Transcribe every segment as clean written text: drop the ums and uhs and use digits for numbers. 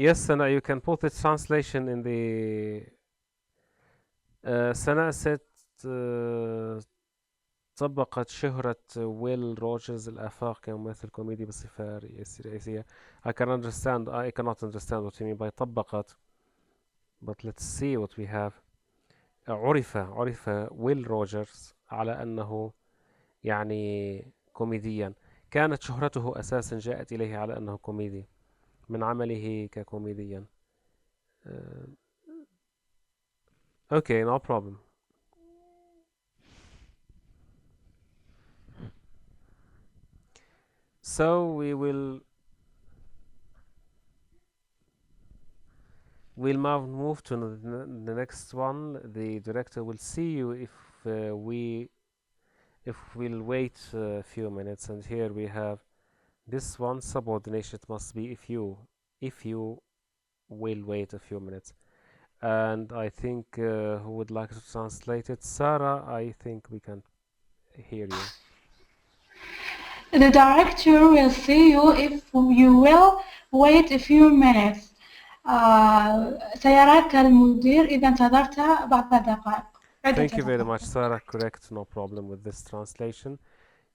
Yes, Sana, you can put the translation in the Sana said طبقت شهرة ويل روجرز الآفاق كممثل كوميدي بصفة رئيسية. I cannot understand what you mean by طبقت, but let's see what we have. عرف ويل روجرز على أنه يعني كوميديا. كانت شهرته أساسا جاءت إليه على أنه كوميدي من عمله ككوميديا. Okay, no problem. So we'll move to the next one. The director will see you if we'll wait a few minutes. And here we have this one, subordination. It must be if you will wait a few minutes. And I think who would like to translate it? Sarah, I think we can hear you. The director will see you if you will wait a few minutes. سيراك المدير إذا انتظرت بعض دقائق. Thank you very much, Sarah. Correct, no problem with this translation.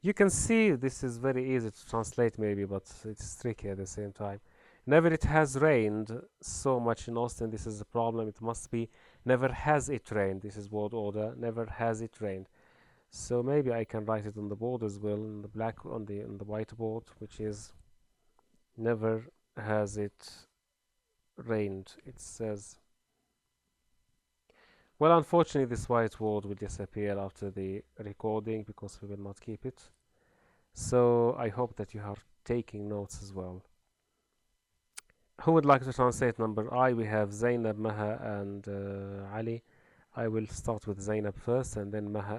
You can see this is very easy to translate maybe, but it's tricky at the same time. Never it has rained so much in Austin. This is the problem. It must be never has it rained. This is word order. Never has it rained. So maybe I can write it on the board as well, on the black on the whiteboard, which is never has it rained. It says. Well, unfortunately, this whiteboard will disappear after the recording because we will not keep it. So I hope that you are taking notes as well. Who would like to translate number I? We have Zainab, Maha, and Ali. I will start with Zainab first, and then Maha,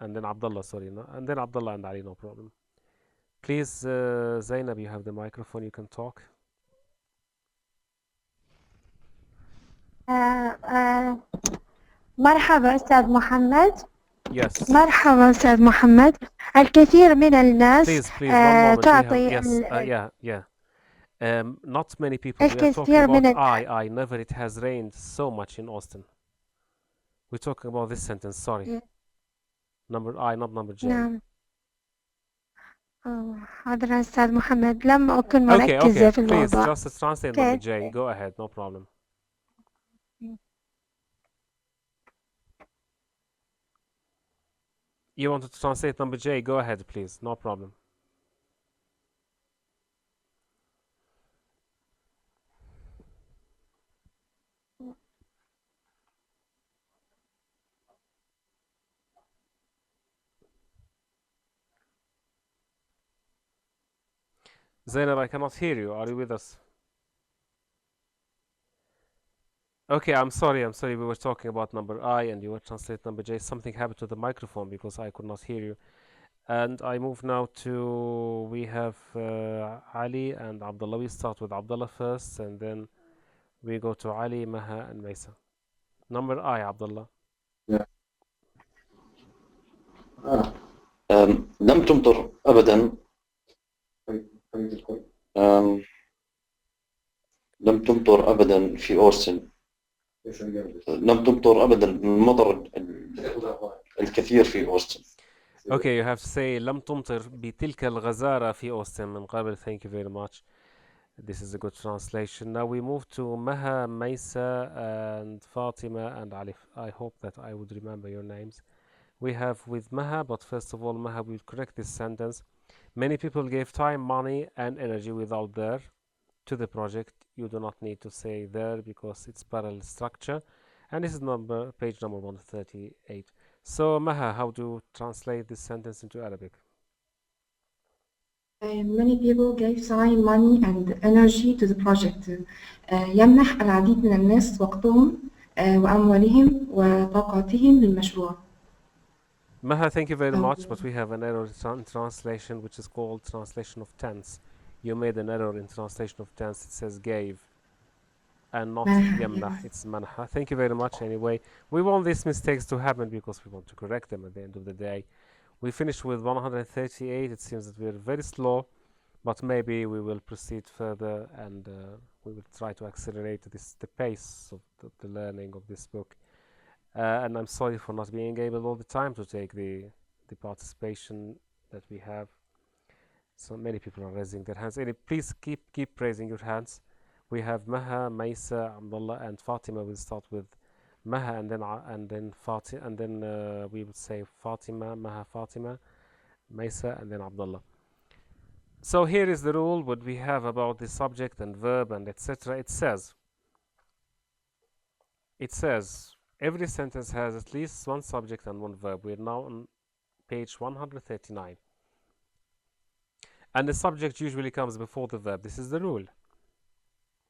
and then Abdullah. Sorry, no, and then Abdullah and Ali. No problem. Please, Zainab, you have the microphone. You can talk. مرحبا أستاذ محمد. Yes. مرحبا أستاذ محمد. الكثير من الناس Please, one moment. تعطي yes, not many people. We are talking about I. Never it has rained so much in Austin. We're talking about this sentence. Sorry. Yeah. Number I, not number J. نعم. حاضر أستاذ محمد لم أكن مركزة في الموضوع. Please, just translate number J. Go ahead. No problem. You wanted to translate number J? Go ahead, please. No problem. Zainab, I cannot hear you. Are you with us? Okay, I'm sorry. We were talking about number I and you were translating number J. Something happened to the microphone because I could not hear you. And I move now to, we have Ali and Abdullah. We start with Abdullah first and then we go to Ali, Maha and Maisa. Number I, Abdullah. Yeah. لم تمطر أبدا. لم تمطر أبدا في أوستن. لم تمطر أبدا المطر الكثير في أوستن. Okay, you have to say لم تمطر بتلك الغزارة في أوستن من قبل. Thank you very much. This is a good translation. Now we move to Maha, Maisa and Fatima and Alif. I hope that I would remember your names. We have with Maha, but first of all, Maha will correct this sentence. Many people gave time, money and energy without there to the project. You do not need to say there because it's parallel structure. And this is page number 138. So Maha, how do you translate this sentence into Arabic? Many people gave time, money and energy to the project. يمنح العديد من الناس وقتهم وأموالهم وطاقاتهم للمشروع. Maha, thank you very much, but we have an error in translation, which is called translation of tense. You made an error in translation of tense. It says gave and not يمنح. It's منح. Thank you very much anyway. We want these mistakes to happen because we want to correct them at the end of the day. We finished with 138. It seems that we're very slow, but maybe we will proceed further and we will try to accelerate the pace of the learning of this book. And I'm sorry for not being able all the time to take the participation that we have. So many people are raising their hands. Please keep raising your hands. We have Maha, Maisa, Abdullah, and Fatima. We'll start with Maha, and then Fatima, and then we would say Fatima, Maha, Fatima, Maisa, and then Abdullah. So here is the rule. What we have about the subject and verb and etc. It says every sentence has at least one subject and one verb. We're now on page 139. And the subject usually comes before the verb. This is the rule.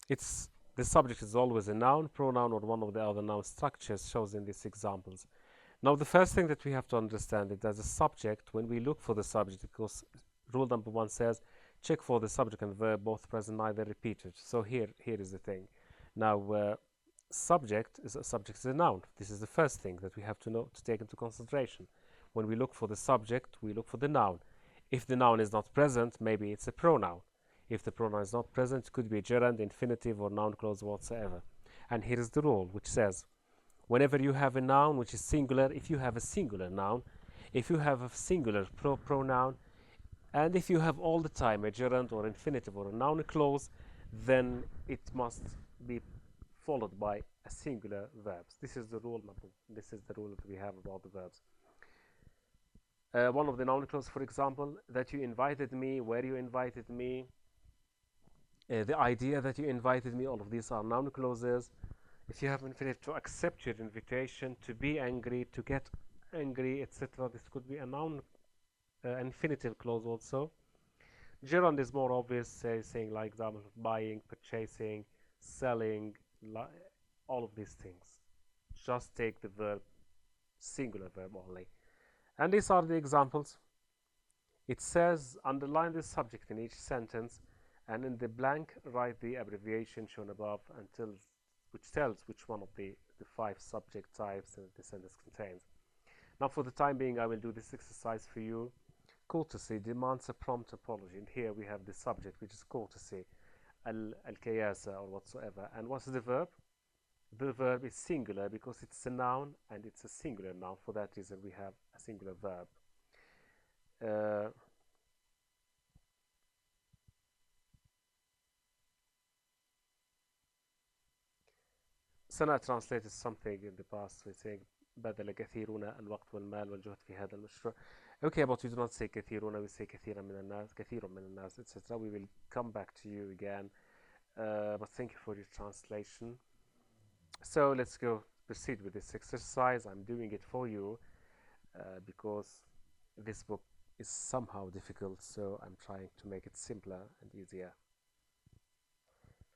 The subject is always a noun, pronoun, or one of the other noun structures chosen in these examples. Now, the first thing that we have to understand is that the subject, when we look for the subject, because rule number 1 says, check for the subject and verb, both present, neither repeated. So here is the thing. Now, subject is a noun. This is the first thing that we have to know, to take into consideration. When we look for the subject, we look for the noun. If the noun is not present, maybe it's a pronoun. If the pronoun is not present, it could be a gerund, infinitive, or noun clause whatsoever. And here is the rule, which says, whenever you have a noun which is singular, if you have a singular noun, if you have a singular pronoun, and if you have all the time a gerund or infinitive or a noun clause, then it must be followed by a singular verb. This is the rule that we have about the verbs. One of the noun clauses, for example, that you invited me, where you invited me, the idea that you invited me, all of these are noun clauses. If you have infinitive, to accept your invitation, to be angry, to get angry, etc. This could be a noun infinitive clause also. Gerund is more obvious, saying like example, buying, purchasing, selling, all of these things. Just take the verb, singular verb only. And these are the examples. It says, underline the subject in each sentence, and in the blank, write the abbreviation shown above which tells which one of the 5 subject types that the sentence contains. Now, for the time being, I will do this exercise for you. Courtesy demands a prompt apology. And here we have the subject, which is courtesy, al-kayasa, or whatsoever. And what's the verb? The verb is singular because it's a noun, and it's a singular noun. For that reason, we have a singular verb. Sana translated something in the past, saying بدل كثيرون الوقت والمال والجهد في هذا المشروع. Okay, but we do not say كثيرون, we say كثيرا من الناس, كثير من الناس, etc. We will come back to you again, but thank you for your translation. So let's proceed with this exercise. I'm doing it for you because this book is somehow difficult, so I'm trying to make it simpler and easier.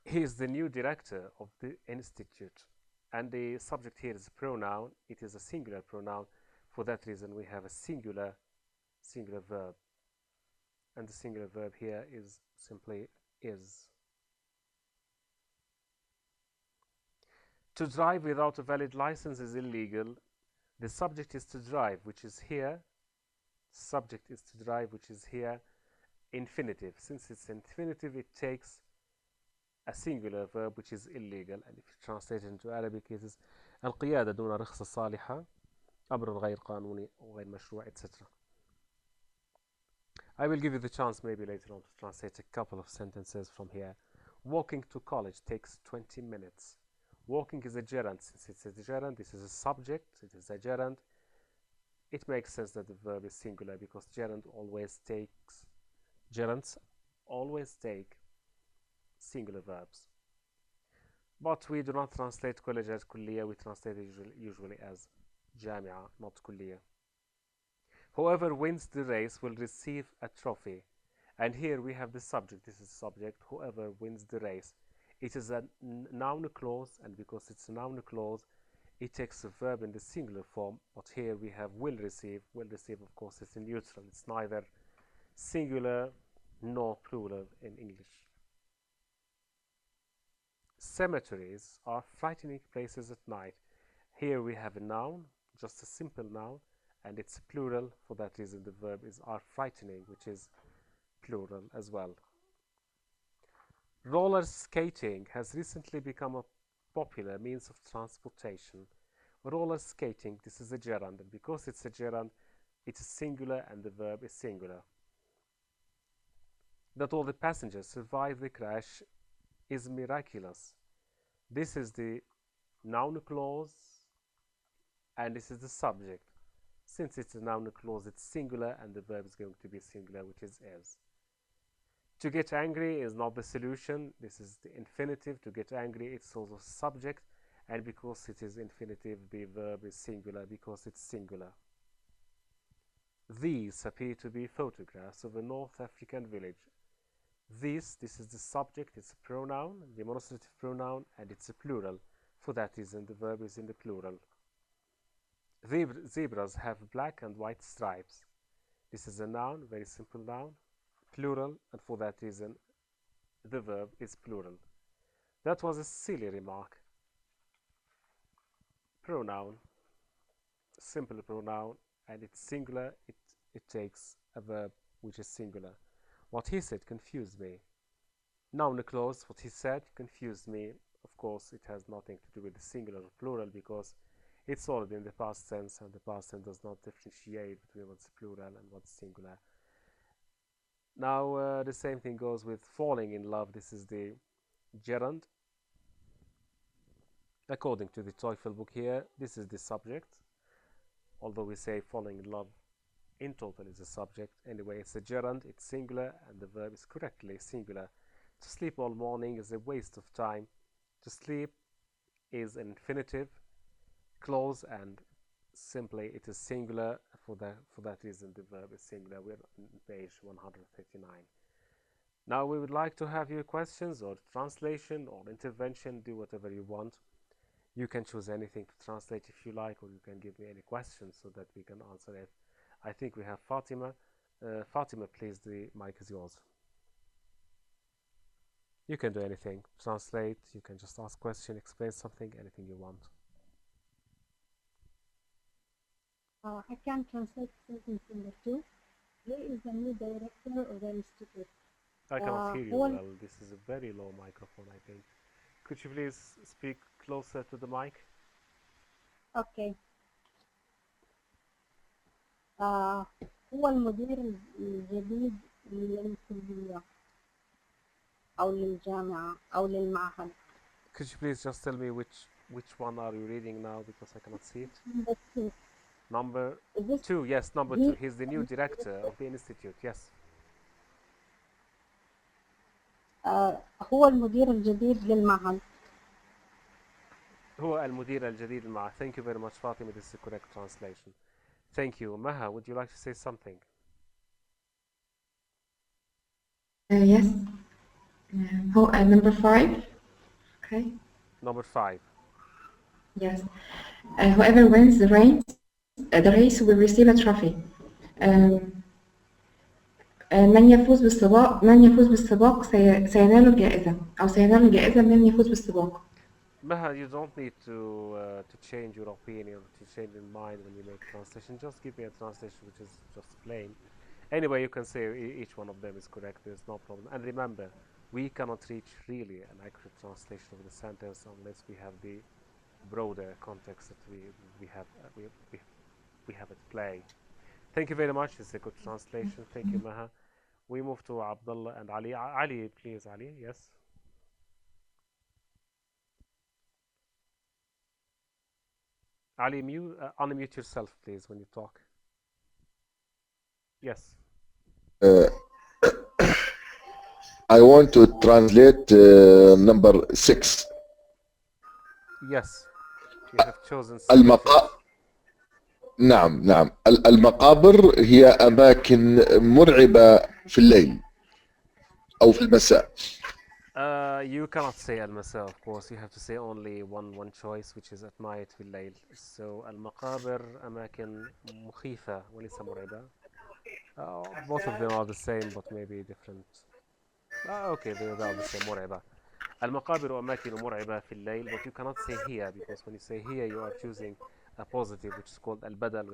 He is the new director of the institute, and the subject here is a pronoun. It is a singular pronoun. For that reason, we have a singular verb, and the singular verb here is simply is. To drive without a valid license is illegal. The subject is to drive, which is here. Subject is to drive, which is here. Infinitive. Since it's infinitive, it takes a singular verb, which is illegal. And if you translate it into Arabic, it is القيادة دون رخصة صالحة، أمر غير قانوني وغير مشروع, etc. I will give you the chance maybe later on to translate a couple of sentences from here. Walking to college takes 20 minutes. Walking is a gerund. Since it's a gerund, this is a subject, it is a gerund. It makes sense that the verb is singular because gerunds always take singular verbs. But we do not translate college as كلية, we translate it usually as جامعة, not كلية. Whoever wins the race will receive a trophy. And here we have the subject, this is subject, whoever wins the race. It is a noun clause, and because it's a noun clause, it takes a verb in the singular form, but here we have will receive. Will receive, of course, is in neutral. It's neither singular nor plural in English. Cemeteries are frightening places at night. Here we have a noun, just a simple noun, and it's plural. For that reason, the verb are frightening, which is plural as well. Roller skating has recently become a popular means of transportation. Roller skating, this is a gerund, and because it's a gerund, it's singular and the verb is singular. That all the passengers survived the crash is miraculous. This is the noun clause and this is the subject. Since it's a noun clause, it's singular and the verb is going to be singular, which is. To get angry is not the solution. This is the infinitive. To get angry, it's also subject, and because it is infinitive, the verb is singular because it's singular. These appear to be photographs of a North African village. This is the subject, it's a pronoun, demonstrative pronoun, and it's a plural. For that reason, the verb is in the plural. Zebras have black and white stripes. This is a noun, very simple noun, plural, and for that reason, the verb is plural. That was a silly remark. Pronoun, simple pronoun, and it's singular, it takes a verb which is singular. What he said confused me. Noun clause, what he said confused me. Of course, it has nothing to do with the singular or plural because it's already in the past tense, and the past tense does not differentiate between what's plural and what's singular. Now, the same thing goes with falling in love. This is the gerund. According to the TOEFL book here, this is the subject. Although we say falling in love in total is a subject. Anyway, it's a gerund, it's singular, and the verb is correctly singular. To sleep all morning is a waste of time. To sleep is an infinitive clause, and simply it is singular. For that reason, the verb is singular. We're on page 139. Now we would like to have your questions or translation or intervention. Do whatever you want. You can choose anything to translate if you like, or you can give me any questions so that we can answer it. I think we have Fatima. Fatima, please, the mic is yours. You can do anything. Translate, you can just ask question, explain something, anything you want. I can translate sentence number 2. There is a new director of the institute. I cannot hear you well. This is a very low microphone, I think. Could you please speak closer to the mic? Okay. هو المدير الجديد للكلية أو للجامعة أو للمعهد. Could you please just tell me which one are you reading now, because I cannot see it? Number 2. Number 2, yes, number 2. He's the new director of the institute, yes. هو المدير الجديد للمعهد. هو المدير الجديد للمعهد. Thank you very much, Fatima. This is the correct translation. Thank you. Maha, would you like to say something? Yes. Number 5. Okay. Number 5. Yes. Whoever wins the race will receive a trophy. من يفوز بالسباق سينال الجائزة، أو سينال الجائزة من يفوز بالسباق. Maha, you don't need to change your opinion, to change your mind when you make translation. Just give me a translation which is just plain. Anyway, you can say each one of them is correct. There's no problem. And remember, we cannot reach really an accurate translation of the sentence unless we have the broader context that we have at play. Thank you very much. It's a good translation. Thank you, Maha. We move to Abdullah and Ali. Ali, please, Ali. Yes. Ali, unmute yourself, please, when you talk. Yes. I want to translate number 6. Yes. You have chosen 6. نعم. المقابر هي أماكن مرعبة في الليل أو في المساء. You cannot say المساء, of course. You have to say only one choice, which is at night في الليل. So المقابر أماكن مخيفة وليس مرعبة. Both of them are the same, but maybe different. Okay, they are the same. مرعبة. المقابر أماكن مرعبة في الليل, but you cannot say here, because when you say here, you are choosing a positive, which is called al-badal,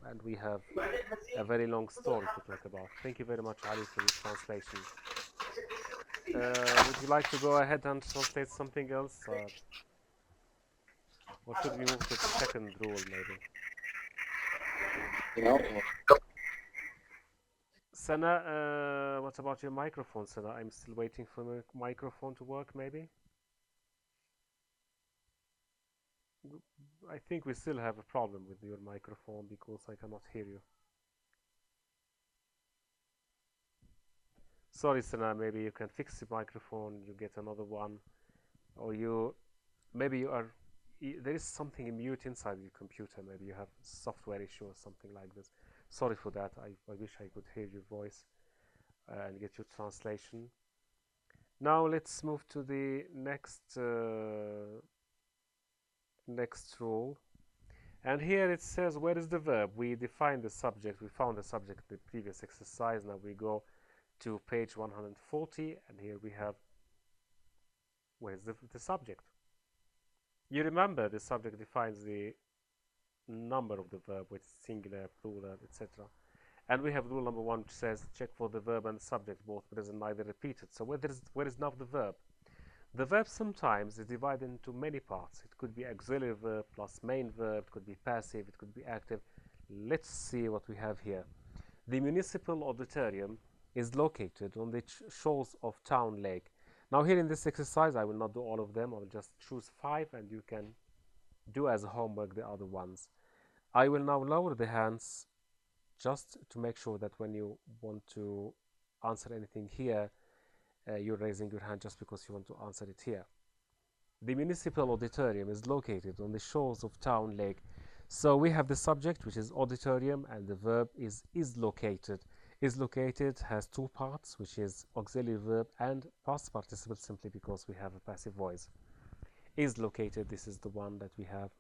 and we have a very long story to talk about. Thank you very much, Ali, for this translation. Would you like to go ahead and translate something else? Or should we move to the second rule, maybe? Sana, what about your microphone, Sana? I'm still waiting for my microphone to work, maybe? I think we still have a problem with your microphone because I cannot hear you. Sorry, Sana, maybe you can fix the microphone, you get another one, or maybe there is something mute inside your computer, maybe you have software issue or something like this. Sorry for that, I wish I could hear your voice and get your translation. Now let's move to the next rule. And here it says, where is the verb? We define the subject, we found the subject in the previous exercise. Now we go to page 140, and here we have, where's the subject? You remember the subject defines the number of the verb, which is singular, plural, etc. And we have rule number 1, which says check for the verb and the subject both present, neither repeated. So where is now the verb? The verb sometimes is divided into many parts. It could be auxiliary verb plus main verb, it could be passive, it could be active. Let's see what we have here. The municipal auditorium is located on the shores of Town Lake. Now here in this exercise, I will not do all of them. I will just choose 5 and you can do as homework the other ones. I will now lower the hands just to make sure that when you want to answer anything here, you're raising your hand just because you want to answer it here. The municipal auditorium is located on the shores of Town Lake. So we have the subject, which is auditorium, and the verb is located. Is located has 2 parts, which is auxiliary verb and past participle, simply because we have a passive voice. Is located, this is the one that we have.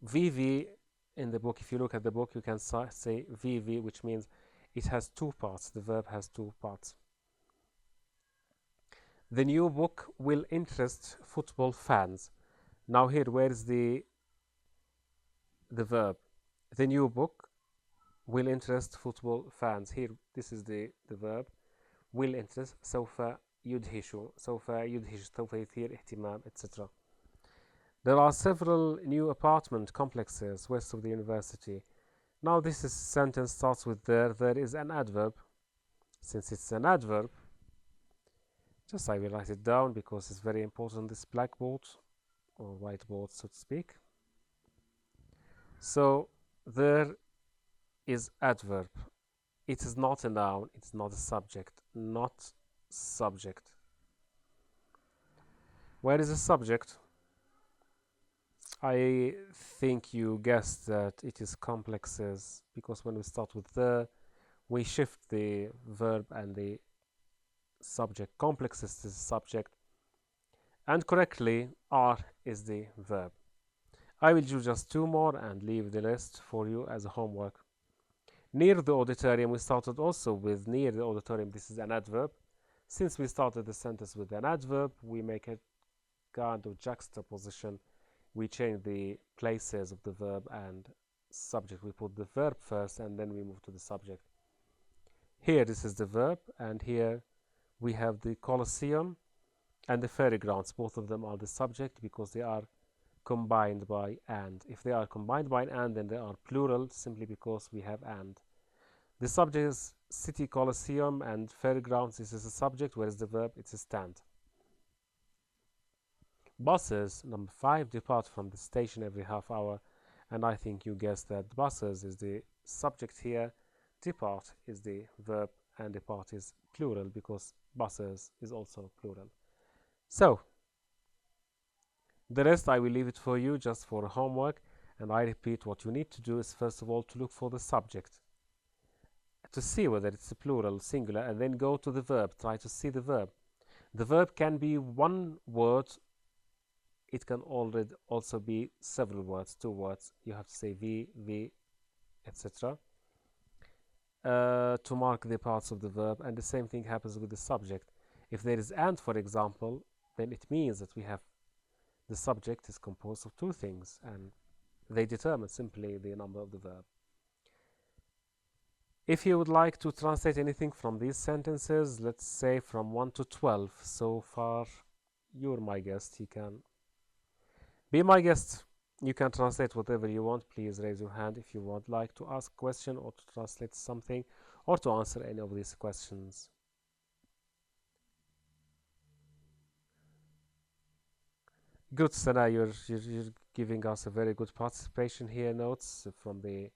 VV in the book, if you look at the book, you can say VV, which means it has 2 parts. The verb has 2 parts. The new book will interest football fans. Now here, where is the verb? The new book will interest football fans. Here, this is the verb. will interest. سوف يدهش. سوف يثير اهتمام, etc. There are several new apartment complexes west of the university. Now this sentence starts with there. There is an adverb. Since it's an adverb, I will write it down because it's very important on this blackboard or whiteboard, so to speak. So there is adverb. It is not a noun, it's not a subject. Not subject. Where is the subject? I think you guessed that it is complexes, because when we start with the, we shift the verb and the subject. Complexes is the subject, and correctly are is the verb. I will do just 2 more and leave the rest for you as a homework. Near the auditorium, we started also with near the auditorium. This is an adverb. Since we started the sentence with an adverb, we make a kind of juxtaposition. We change the places of the verb and subject. We put the verb first and then we move to the subject. Here, this is the verb, and here we have the Colosseum and the fairgrounds. Both of them are the subject because they are combined by and. If they are combined by and, then they are plural simply because we have and. The subject is City Colosseum and fairgrounds. This is a subject. Where is the verb? It's a stand. Buses, number 5, depart from the station every half hour, and I think you guessed that buses is the subject here, depart is the verb, and depart is plural because buses is also plural. So the rest I will leave it for you just for homework, and I repeat, what you need to do is first of all to look for the subject to see whether it's a plural, singular, and then go to the verb. Try to see the verb. The verb can be one word. It can also be several words, 2 words. You have to say v, etc. To mark the parts of the verb, and the same thing happens with the subject. If there is and, for example, then it means that we have the subject is composed of 2 things, and they determine simply the number of the verb. If you would like to translate anything from these sentences, let's say from 1 to 12, so far you're my guest. You can be my guest. You can translate whatever you want. Please raise your hand if you would like to ask a question or to translate something or to answer any of these questions. Good, Sana, you're giving us a very good participation here. Notes from the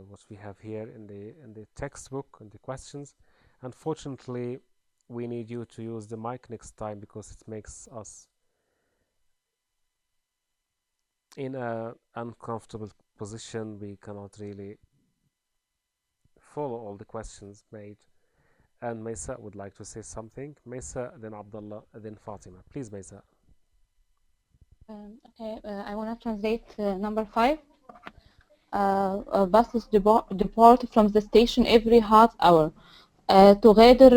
what we have here in the textbook and the questions. Unfortunately, we need you to use the mic next time because it makes us in an uncomfortable position. We cannot really follow all the questions made. And Maysa would like to say something. Maysa, then Abdullah, then Fatima. Please, Maysa. Okay, I want to translate number 5. Buses depart from the station every half hour. تغادر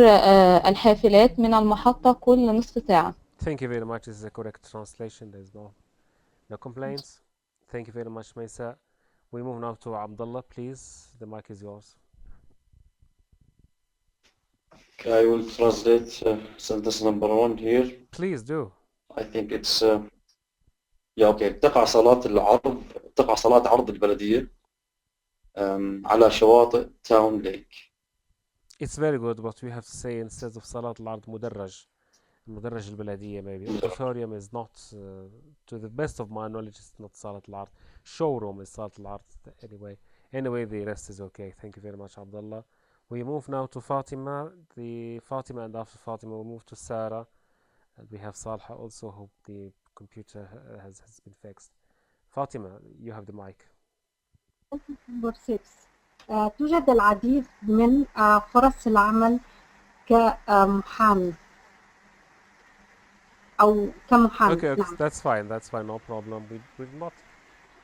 الحافلات من المحطة كل نصف ساعة. Thank you very much. This is the correct translation. There is no complaints. Thank you very much, Maysa. We move now to Abdullah, please. The mic is yours. I will translate sentence number 1 here. Please do. I think it's okay. تقع صلاة عرض البلدية على شواطئ تاون ليك. It's very good, but we have to say instead of صلاة العرض مدرج البلدية maybe. Auditorium is not, to the best of my knowledge, it's not صلاة العرض. Showroom is صلاة العرض anyway. Anyway, the rest is okay. Thank you very much, Abdullah. We move now to Fatima. Fatima, and after Fatima we move to Sarah. And we have Salha also, who the computer has been fixed. Fatima, you have the mic. Number 6. توجد العديد من فرص العمل كمحامي أو كمحامي. Okay, نعم. that's fine, no problem. We're not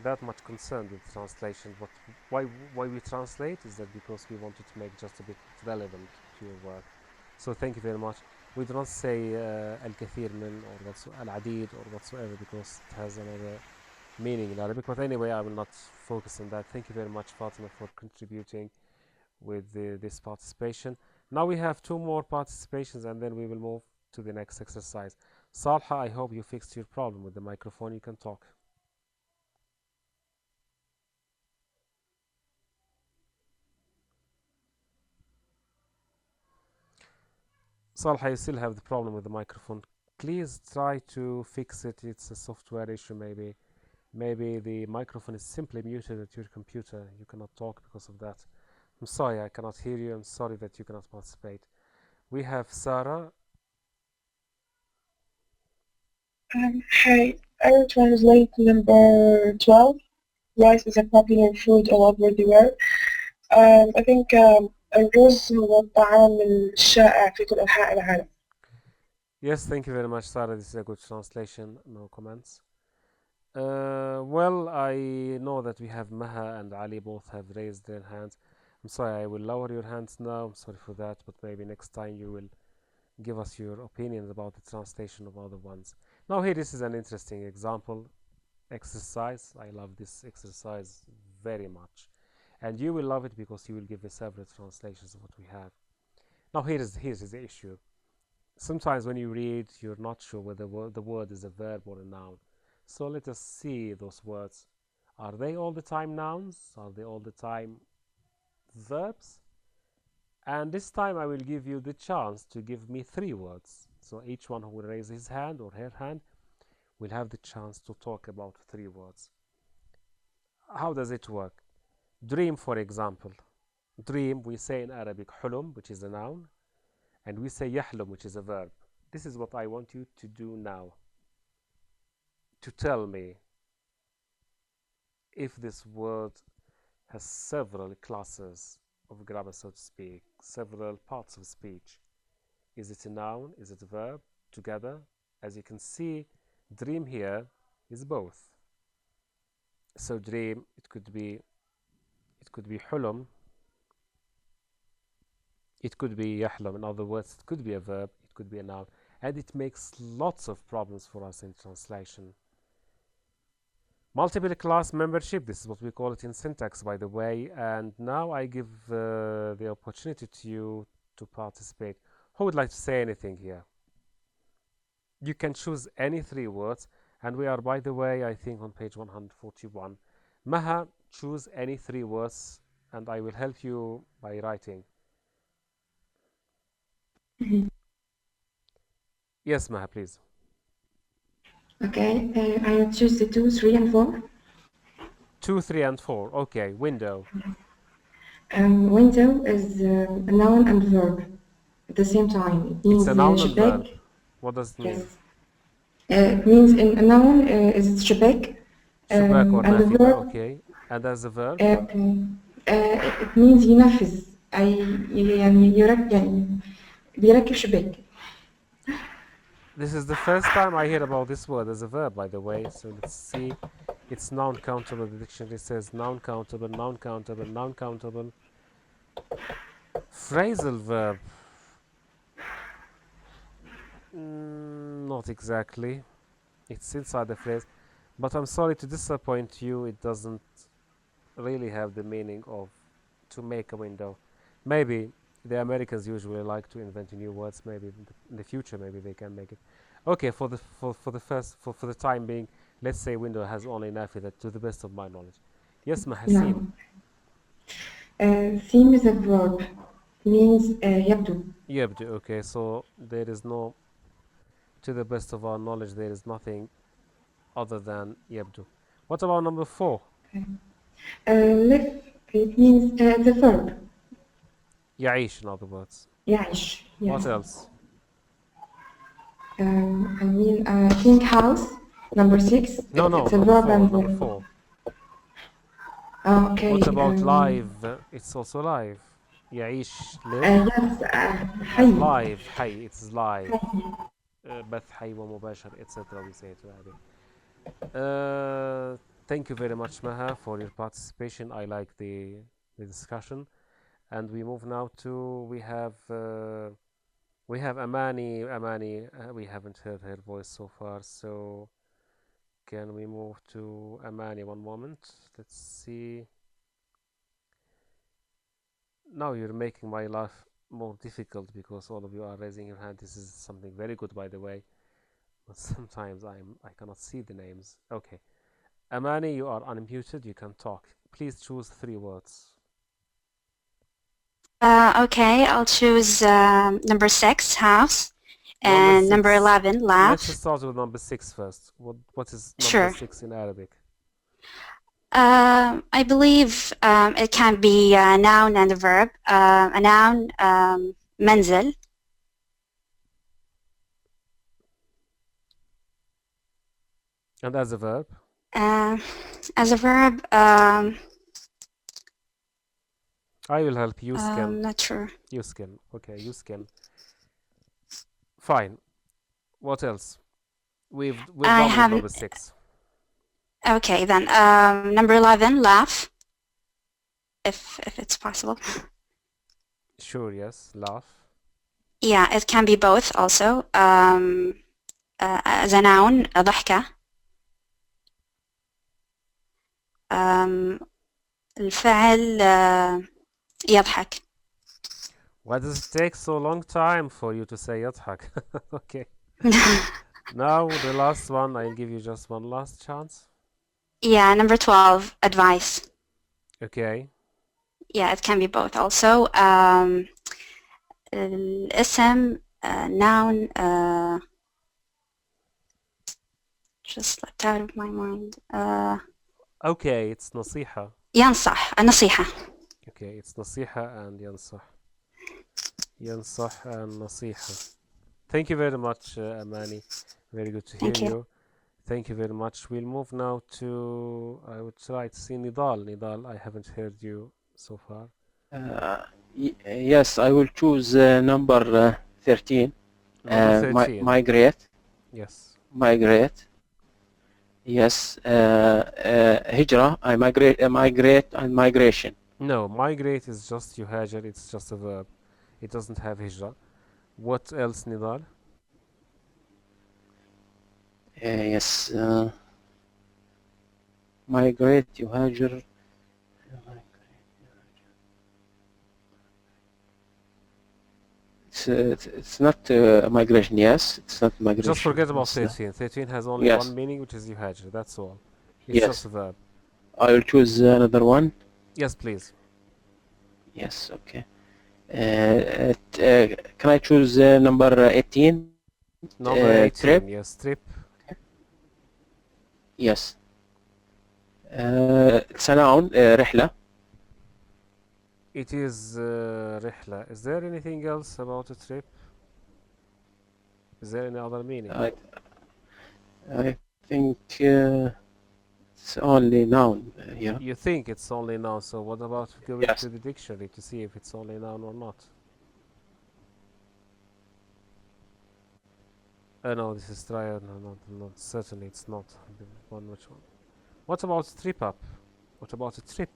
that much concerned with translation, but why we translate is that because we wanted to make just a bit relevant to your work. So thank you very much. We do not say الكثير من or العديد or whatsoever because it has another meaning in Arabic. But anyway, I will not focus on that. Thank you very much, Fatima, for contributing with this participation. Now we have 2 more participations and then we will move to the next exercise. Salha, I hope you fixed your problem with the microphone. You can talk. Salha, you still have the problem with the microphone. Please try to fix it. It's a software issue maybe. Maybe the microphone is simply muted at your computer. You cannot talk because of that. I'm sorry, I cannot hear you. I'm sorry that you cannot participate. We have Sarah. Hi, I will translate number 12. Rice is a popular food all over the world. I think الرز هو الطعام الشائع في كل أنحاء العالم. Yes, thank you very much, Sarah. This is a good translation. No comments. Well, I know that we have Maha and Ali both have raised their hands. I'm sorry, I will lower your hands now. I'm sorry for that, but maybe next time you will give us your opinions about the translation of other ones. Now here, this is an interesting example exercise. I love this exercise very much. And you will love it because you will give me several translations of what we have. Now here's the issue. Sometimes when you read, you're not sure whether the word is a verb or a noun. So let us see those words. Are they all the time nouns? Are they all the time verbs? And this time I will give you the chance to give me 3 words. So each one who will raise his hand or her hand will have the chance to talk about 3 words. How does it work? Dream, for example. Dream, we say in Arabic hulum, which is a noun, and we say yahlum, which is a verb. This is what I want you to do now. To tell me if this word has several classes of grammar, so to speak, several parts of speech. Is it a noun? Is it a verb? Together? As you can see, dream here is both. So dream, it could be hulum, it could be yahlum. In other words, it could be a verb, it could be a noun, and it makes lots of problems for us in translation. Multiple class membership, this is what we call it in syntax, by the way. And now I give the opportunity to you to participate. Who would like to say anything here? You can choose any 3 words. And we are, by the way, I think on page 141. Maha, choose any 3 words and I will help you by writing. Yes, Maha, please. Okay, I will choose the 2, 3, and 4. 2, 3, and 4. Okay, window. Window is a noun and verb at the same time. It means It's a noun and شباك. verb. What does it mean? Yes. It means in a noun is شباك. شباك or And the نافذة, verb, okay. And as a verb? it means ينفذ أي يعني بيركب شباك. This is the first time I hear about this word as a verb, by the way. So let's see. It's noun countable. The dictionary says noun countable, noun countable, noun countable. Phrasal verb. Not exactly. It's inside the phrase. But I'm sorry to disappoint you. It doesn't really have the meaning of to make a window. Maybe the Americans usually like to invent new words. Maybe in the future, maybe they can make it. Okay, for the time being, let's say window has only nafida to the best of my knowledge. Yes, Mahasin. Theme is a verb. Means يبدو. Yabdu. Okay, so there is no, to the best of our knowledge, there is nothing other than yabdu. What about number 4? Live, it means the verb. يعيش, in other words. يعيش. Yes. What else? I think house, number 6. No, it's a number verb 4. and Number 4. Okay. What about live? It's also live. يعيش, live. Yes, حي. Live, حي. It's live. بث حي ومباشر, etc. We say it already. Thank you very much, Maha, for your participation. I like the discussion. And we move now to, we have Amani. We haven't heard her voice so far, so can we move to Amani? One moment. Let's see. Now you're making my life more difficult because all of you are raising your hand. This is something very good, by the way. But sometimes I cannot see the names. Okay. Amani, you are unmuted. You can talk. Please choose 3 words. Okay, I'll choose number 6, house, and number 11, laugh. Let's start with number 6 first. What is number Sure. 6 in Arabic? I believe it can be a noun and a verb. A noun, منزل. And as a verb? As a verb, I will help you. I'm not sure. Yuskin. Okay, Yuskin. Fine. What else? We've done with number 6. Okay, then number 11, laugh. If it's possible. Sure. Yes. Laugh. Yeah, it can be both also. As a noun, ضحكة. الفعل يضحك. Why does it take so long time for you to say يضحك? Okay. Now the last one. I'll give you just one last chance. Yeah, number 12, advice. Okay. Yeah, it can be both also. الاسم, noun, just slipped out of my mind. Okay, it's نصيحة. ينصح, النصيحة. Okay, it's نصيحة and ينصح. ينصح and نصيحة. Thank you very much, Amani. Very good to hear you. Thank you very much. We'll move now to, I would try to see Nidal. Nidal, I haven't heard you so far. Yes, I will choose number 13. Number 13. Migrate. Yes. Migrate. Yes. Hijra. I migrate and migration. No, migrate is just yuhajar. It's just a verb. It doesn't have hijra. What else, Nidal? Yes. migrate يهاجر. It's not migration. Yes, it's not migration. Just forget about It's, 13. 13 has only yes. one meaning, which is yuhajir. That's all. It's Yes. just a verb. I will choose another one. Yes, please. Yes. Okay. Can I choose number 18? Number 18. Trip. Yes, trip. Yes. It's a noun. رحلة. It is رحلة. Is there anything else about a trip? Is there any other meaning? I think it's only noun here. You think it's only noun, so what about going Yes. to the dictionary to see if it's only noun or not? No, this is trial. No, not certainly it's not the one. Which one? What about trip up? What about a trip?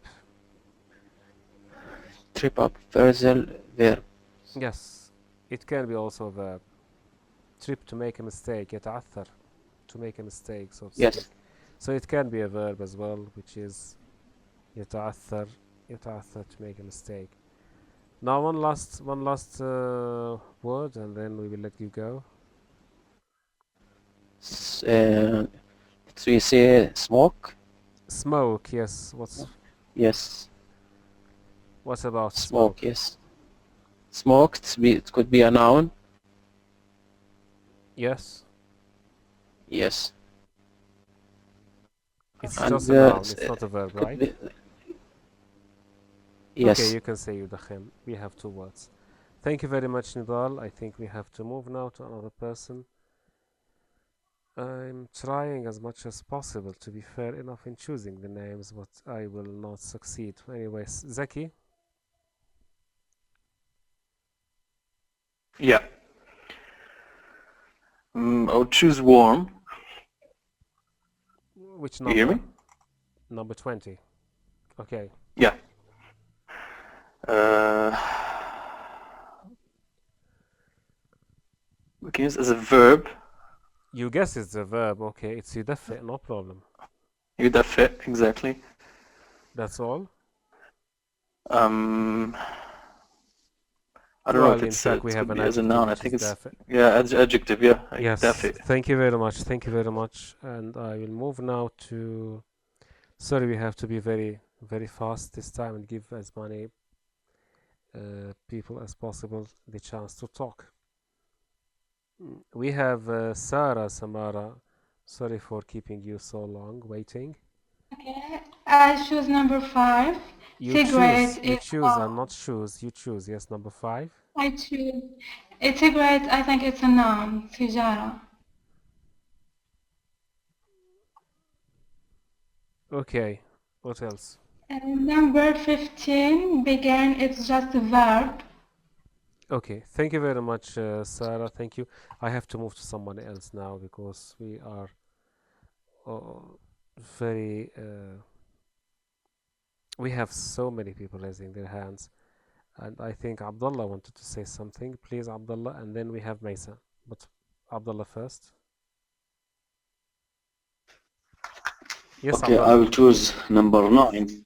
Trip up. Phrasal verb. Yes, it can be also a verb. Trip, to make a mistake. يتعثر, to make a mistake, so to Yes. speak. So it can be a verb as well, which is يتعثر, to make a mistake. Now one last word, and then we will let you go. So we say smoke. Smoke, yes. Yes. What about Smoke. Yes. Smoke. It could be a noun. Yes. Yes. It's And, just a noun. It's not a verb, right? Yes. Okay, you can say يدخن. We have two words. Thank you very much, Nidal. I think we have to move now to another person. I'm trying as much as possible to be fair enough in choosing the names, but I will not succeed. Anyways, Zaki. Yeah. I'll choose warm. Which You number? hear me? Number 20. Okay. Yeah. We can use as a verb. You guess it's a verb. Okay, it's يدفئ, no problem. يدفئ, exactly. That's all? I don't know Well, if in it's fact, we have could an be as a adjective, noun. I which think is it's دافئ. yeah, adjective. Yeah. Yes. دافئ. Thank you very much. Thank you very much. And I will move now to. Sorry, we have to be very, very fast this time and give as many people as possible the chance to talk. We have Sarah Samara. Sorry for keeping you so long waiting. Okay, I choose number 5. You Cigarette choose. You is choose and not choose. You choose. Yes, number 5. I choose. A cigarette, I think it's a noun. سيجارة. Okay. What else? Number 15, begin, it's just a verb. Okay. Thank you very much, Sarah. Thank you. I have to move to someone else now because we are very. We have so many people raising their hands, and I think Abdullah wanted to say something. Please, Abdullah, and then we have Maysa. But Abdullah first. Yes, Okay, Abdullah. I will choose number 9.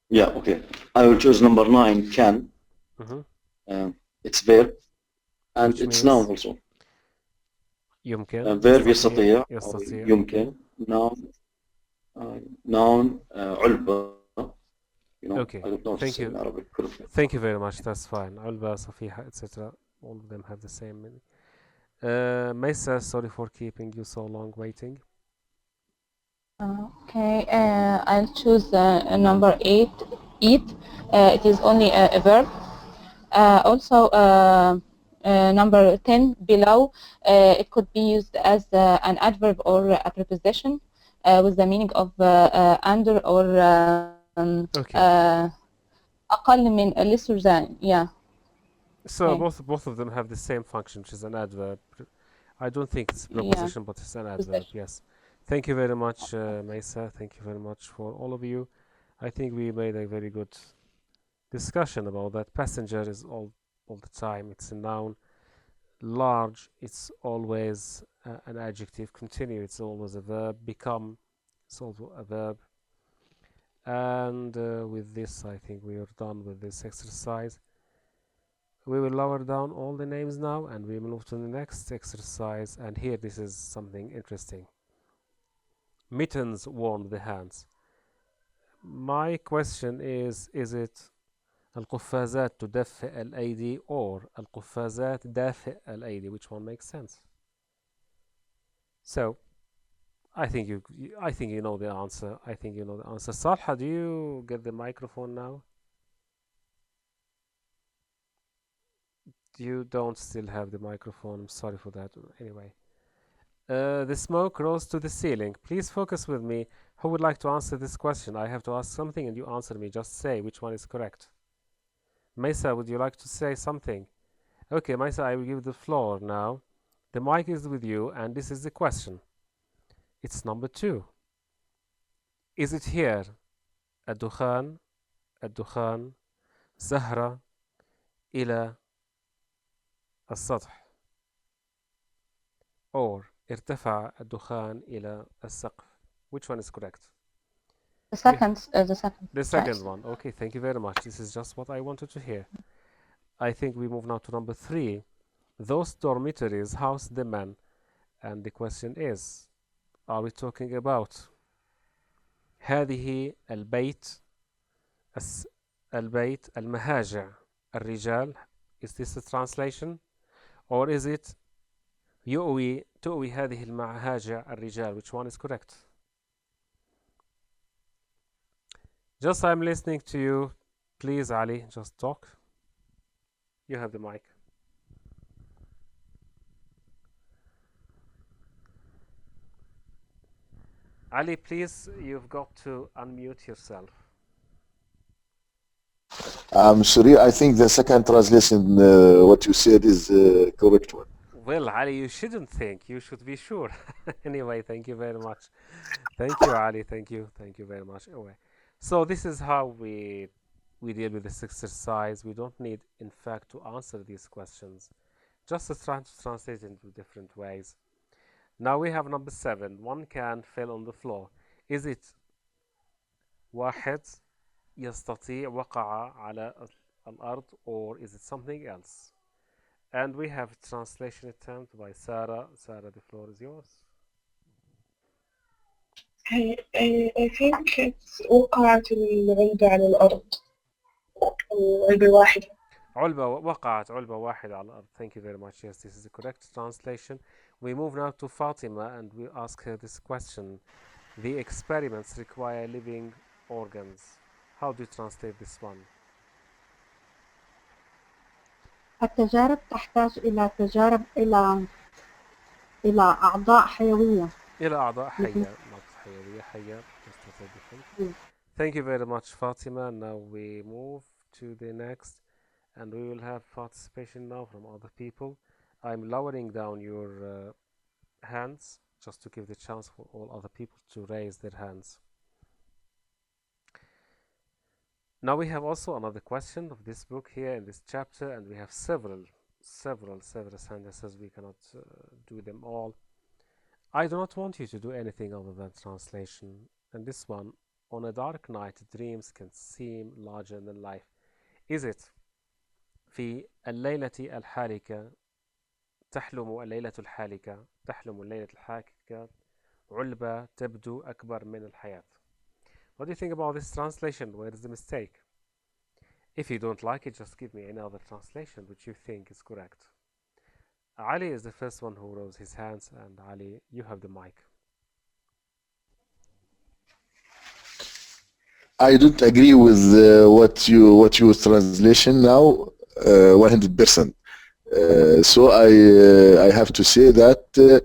Yeah, okay. I will choose number 9, can. It's verb, and Which it's means noun also. يمكن. verb يستطيع. يستطيع. يمكن. Noun علبة. You know, Okay. I don't know how to Thank say you. in Arabic. Thank you very much. That's fine. علبة, صفيحة, etc. All of them have the same meaning. Maysa, sorry for keeping you so long waiting. Okay, I'll choose number 8, eat. It is only a verb. Also, number 10, below, it could be used as an adverb or a preposition with the meaning of under or أقل من, lesser than, yeah. So Okay. both of them have the same function, which is an adverb. I don't think it's a preposition, but it's an adverb. Yes. Thank you very much, Maysa. Thank you very much for all of you. I think we made a very good discussion about that. Passenger is all the time. It's a noun. Large, it's always an adjective. Continue, it's always a verb. Become, it's also a verb. And with this, I think we are done with this exercise. We will lower down all the names now and we move to the next exercise. And here, this is something interesting. Mittens warm the hands. My question is it القفازات تدفئ الأيدي or القفازات دافئ الأيدي? Which one makes sense? So, I think you know the answer. I think you know the answer. Salha, do you get the microphone now? You don't still have the microphone. I'm sorry for that. Anyway. The smoke rose to the ceiling. Please focus with me. Who would like to answer this question? I have to ask something and you answer me. Just say which one is correct. Maisa, would you like to say something? Okay, Maisa, I will give the floor now. The mic is with you and this is the question. It's number 2. Is it here? الدخان زهرة إلى السطح. Or ارتفع الدخان إلى السقف. Which one is correct? The second. The second one. Okay, thank you very much. This is just what I wanted to hear. I think we move now to number 3. Those dormitories house the men. And the question is, are we talking about هذه البيت المهاجع الرجال? Is this a translation? Or is it تؤوي هذه المهاجع الرجال? Which one is correct? Just I'm listening to you. Please, Ali, just talk. You have the mic. Ali, please, you've got to unmute yourself. I'm sorry, I think the second translation, what you said is correct one. Well, Ali, you shouldn't think. You should be sure. Anyway, thank you very much. Thank you, Ali. Thank you. Thank you very much. Anyway, so this is how we deal with this exercise. We don't need, in fact, to answer these questions. Just try to translate into different ways. Now we have number 7. One can fell on the floor. Is it واحد يستطيع وقع على الأرض or is it something else? And we have a translation attempt by Sarah. Sarah, the floor is yours. I think it's وقعت العلبة على الأرض. علبة واحدة. وقعت علبة واحدة على الأرض. Thank you very much. Yes, this is the correct translation. We move now to Fatima and we ask her this question. The experiments require living organs. How do you translate this one? التجارب تحتاج إلى أعضاء حيوية. إلى أعضاء حية. not حيوية. حية. Just a different. Thank you very much, Fatima. Now we move to the next and we will have participation now from other people. I'm lowering down your hands just to give the chance for all other people to raise their hands. Now we have also another question of this book here in this chapter, and we have several sentences. We cannot do them all. I do not want you to do anything other than translation. And this one, on a dark night, dreams can seem larger than life. Is it في الليلة الحالكة تحلم الليلة الحالكة علبة تبدو أكبر من الحياة. What do you think about this translation? Where is the mistake? If you don't like it, just give me another translation which you think is correct. Ali is the first one who rose his hands, and Ali, you have the mic. I don't agree with what you translation now 100%. So I have to say that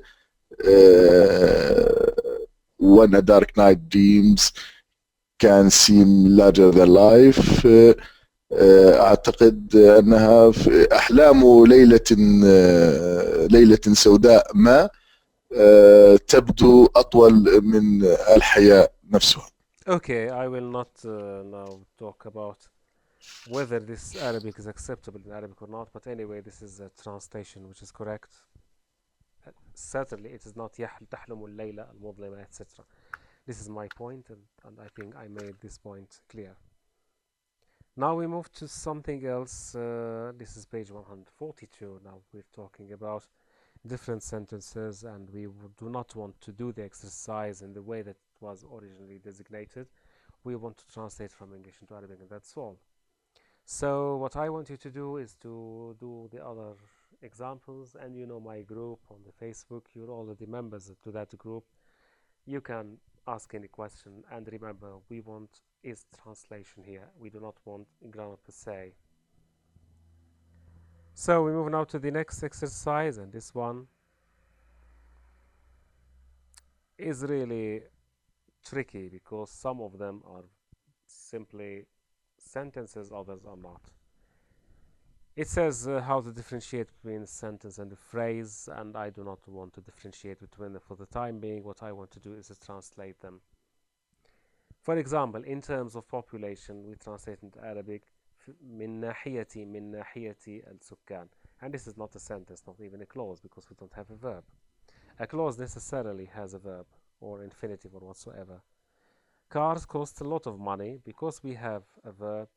when a dark night dreams can seem larger than life. أعتقد أنها في أحلام ليلة سوداء ما تبدو أطول من الحياة نفسها. Okay, I will not now talk about whether this Arabic is acceptable in Arabic or not, but anyway, this is a translation which is correct. Certainly, it is not تحلم الليلة المظلمة, etc. This is my point, and I think I made this point clear. Now we move to something else. This is page 142. Now we're talking about different sentences, and we do not want to do the exercise in the way that it was originally designated. We want to translate from English into Arabic, and that's all. So what I want you to do is to do the other examples, and you know my group on the Facebook, you're already members to that group. You can ask any question, and remember, we want is translation here. We do not want grammar per se. So we move now to the next exercise, and this one is really tricky because some of them are simply sentences, others are not. It says how to differentiate between a sentence and a phrase, and I do not want to differentiate between them for the time being. What I want to do is to translate them. For example, in terms of population, we translate into Arabic من ناحية السكان, and this is not a sentence, not even a clause, because we don't have a verb. A clause necessarily has a verb or infinitive or whatsoever. Cars cost a lot of money because we have a verb.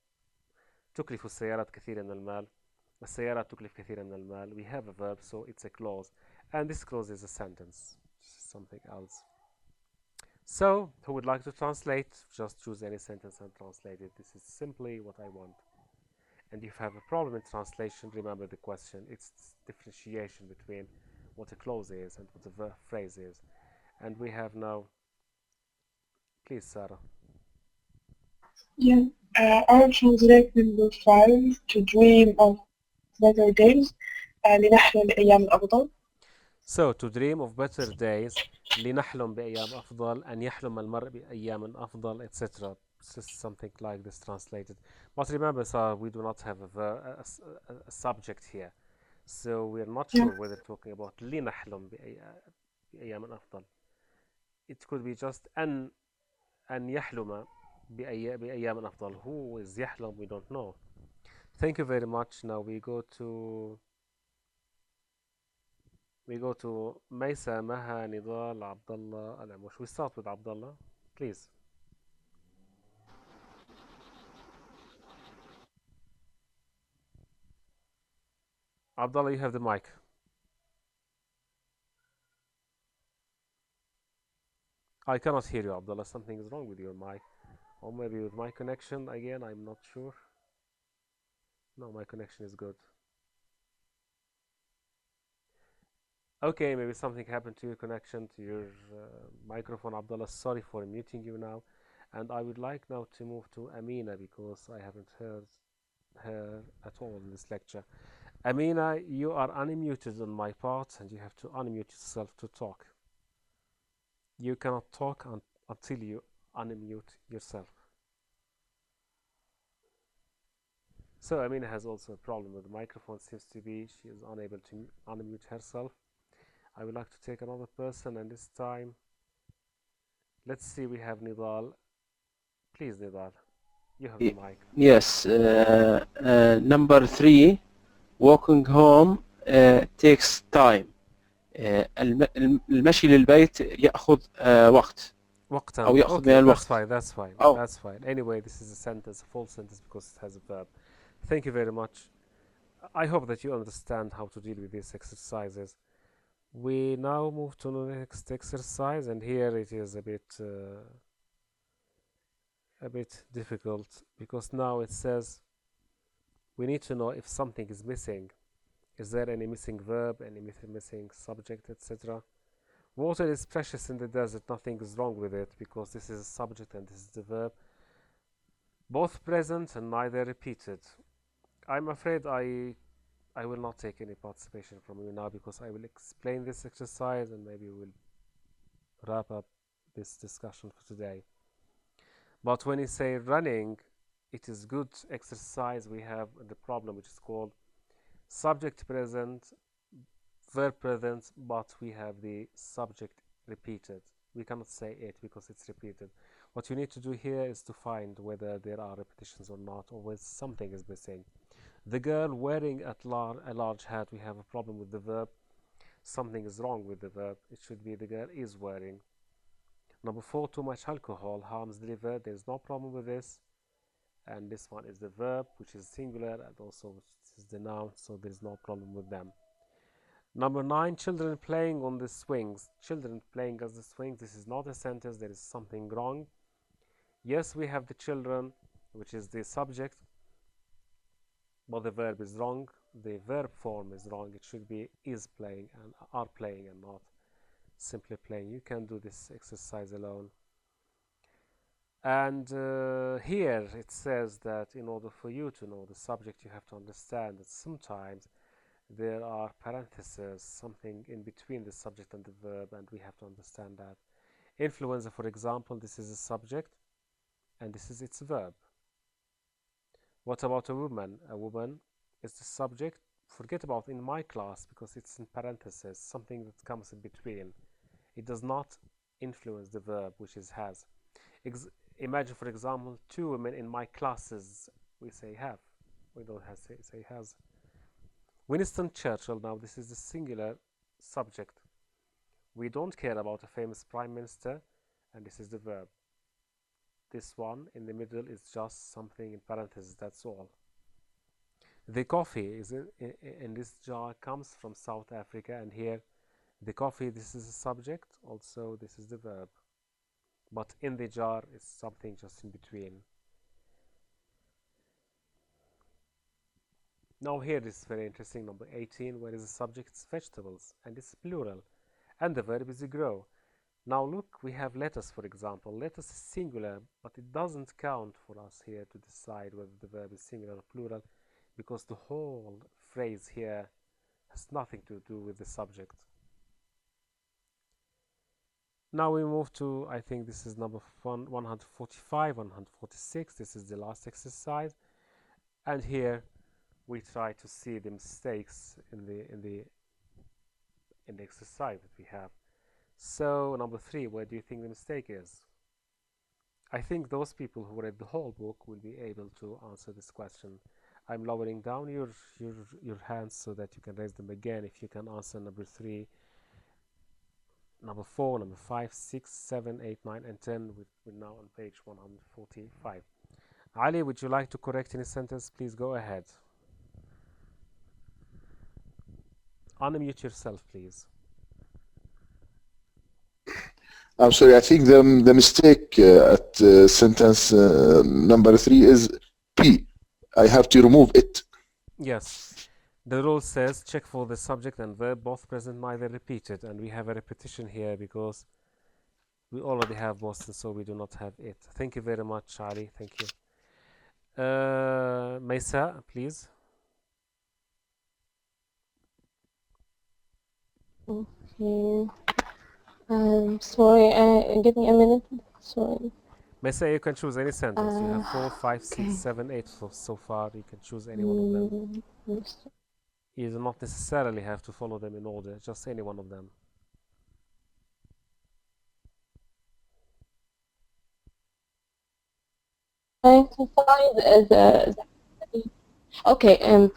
تكلف السيارات كثيرا من المال. السيارات تكلف كثيرا من المال. We have a verb, so it's a clause, and this clause is a sentence, something else. So, who would like to translate? Just choose any sentence and translate it. This is simply what I want. And if you have a problem in translation, remember the question. It's differentiation between what a clause is and what a phrase is. And we have now, please, Sarah. Yeah, I'll translate number 5, to dream of better days, لنحلم بأيام الأفضل. So, to dream of better days, لنحلم بأيام أفضل, أن يحلم المرء بأيام أفضل, etc. It's just something like this translated. But remember, Sarah, we do not have a subject here. So, we're not sure whether talking about لنحلم بأيام أفضل. It could be just أن يحلم بأيام أفضل. Who is يحلم? We don't know. Thank you very much. Now we go to Maysa, Maha, Nidal, Abdullah, Al-Amush. We start with Abdullah, please. Abdullah, you have the mic. I cannot hear you, Abdullah. Something is wrong with your mic. Or maybe with my connection again, I'm not sure. No, my connection is good. Okay, maybe something happened to your connection, to your microphone, Abdullah. Sorry for muting you now. And I would like now to move to Amina because I haven't heard her at all in this lecture. Amina, you are unmuted on my part and you have to unmute yourself to talk. You cannot talk until you unmute yourself. So Amina has also a problem with the microphone. Seems to be she is unable to unmute herself. I would like to take another person, and this time, let's see, we have Nidal. Please, Nidal, you have the mic. Yes, number 3, walking home takes time. المشي للبيت يأخذ وقت. أو يأخذ من الوقت. That's fine. Anyway, this is a sentence, a full sentence, because it has a verb. Thank you very much. I hope that you understand how to deal with these exercises. We now move to the next exercise, and here it is a bit difficult because now it says we need to know if something is missing. Is there any missing verb, any missing subject, etc.? Water is precious in the desert. Nothing is wrong with it because this is a subject and this is the verb. Both present and neither repeated. I'm afraid I will not take any participation from you now because I will explain this exercise and maybe we'll wrap up this discussion for today. But when you say running, it is good exercise. We have the problem which is called subject present, verb present, but we have the subject repeated. We cannot say it because it's repeated. What you need to do here is to find whether there are repetitions or not, or whether something is missing. The girl wearing a large hat, we have a problem with the verb. Something is wrong with the verb. It should be the girl is wearing. Number 4, too much alcohol harms the liver. There's no problem with this. And this one is the verb, which is singular, and also this is the noun, so there's no problem with them. Number 9, children playing on the swings. Children playing on the swings. This is not a sentence. There is something wrong. Yes, we have the children, which is the subject, but the verb is wrong. The verb form is wrong. It should be is playing and are playing and not simply playing. You can do this exercise alone. And here it says that in order for you to know the subject, you have to understand that sometimes there are parentheses, something in between the subject and the verb, and we have to understand that. Influenza, for example, this is a subject and this is its verb. What about a woman? A woman is the subject. Forget about in my class because it's in parentheses, something that comes in between. It does not influence the verb, which is has. Imagine, for example, 2 women in my classes. We say have. We don't have say has. Winston Churchill, now this is the singular subject. We don't care about a famous prime minister, and this is the verb. This one in the middle is just something in parentheses, that's all. The coffee is in this jar comes from South Africa, and here the coffee, this is the subject, also this is the verb. But in the jar is something just in between. Now here this is very interesting, number 18, where is the subject? It's vegetables, and it's plural, and the verb is grow. Now look, we have lettuce, for example. Lettuce is singular, but it doesn't count for us here to decide whether the verb is singular or plural, because the whole phrase here has nothing to do with the subject. Now we move to, I think this is number 145, 146. This is the last exercise, and here we try to see the mistakes in the exercise that we have. So number 3, where do you think the mistake is? I think those people who read the whole book will be able to answer this question. I'm lowering down your hands so that you can raise them again if you can answer number 3, number 4, number 5, 6, 7, 8, 9, and 10. We're now on page 145. Ali, would you like to correct any sentence? Please go ahead. Unmute yourself, please. I'm sorry, I think the mistake at sentence number 3 is P. I have to remove it. Yes. The rule says check for the subject and verb, both present, neither repeated. And we have a repetition here because we already have both, and so we do not have it. Thank you very much, Ali. Thank you. Maysa, please. Okay. Sorry, give me a minute. Sorry. Maysa, you can choose any sentence. You have 4, 5, 6, 7, 8 so far. You can choose any one of them. You do not necessarily have to follow them in order, just any one of them. Trying to find okay.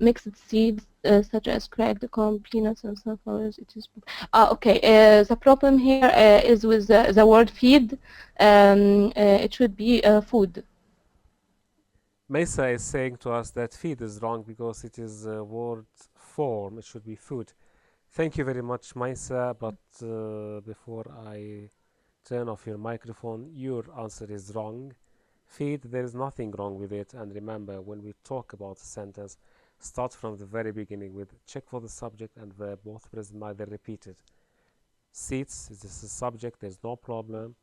Mixed seeds such as cracked corn, peanuts, and sunflowers. It is okay. The problem here is with the word feed. It should be food. Mesa is saying to us that feed is wrong because it is a word form. It should be food. Thank you very much, Mesa. But before I turn off your microphone, your answer is wrong. Feed, there is nothing wrong with it. And remember, when we talk about a sentence, start from the very beginning with check for the subject and verb, both present, neither repeated. Seats, this is the subject, there's no problem.